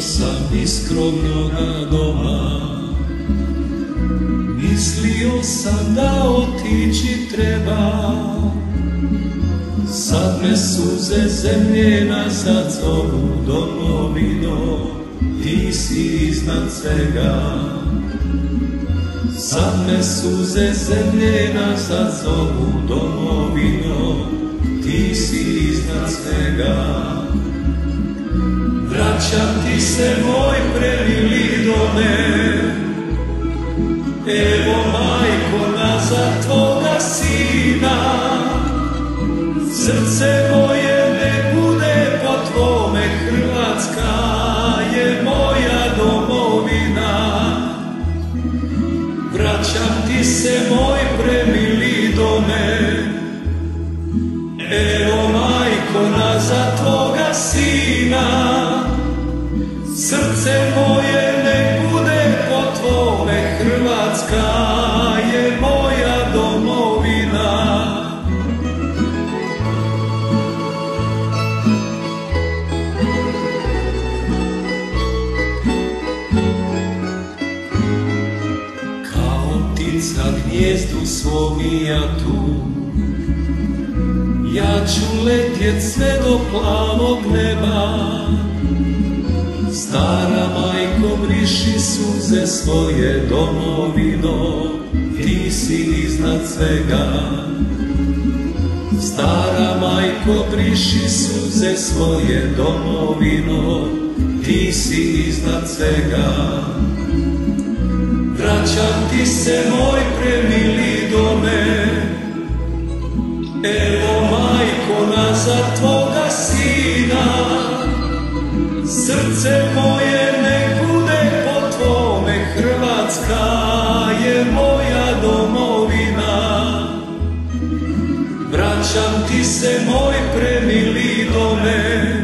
sam iz skromnoga doma, mislio sam da otići treba. Sad me suze zemlje nazad zovu, domovino, ti si iznad svega. Sad me suze zemlje nazad zovu, domovino, ti si iznad svega. Vraćam ti se, moj premili dome, evo majko nazad tvoga sina. Srce moje ne bude po tvome, Hrvatska je moja domovina. Vraćam ti se, moj premili dome, evo majko nazad tvoga sina. Srce moje ne bude po tvome, Hrvatska je moja domovina. Kao ptica gnijezdu svom i ja tu, ja ću letjet sve do plavog neba. Stara majko, briši suze svoje, domovino, ti si iznad svega. Stara majko, briši suze svoje, domovino, ti si iznad svega. Vraćam ti se, moj premili dome, evo majko nazad tvoga sina. Srce moje ne bude po tvome, Hrvatska je moja domovina. Vraćam ti se, moj premili dome,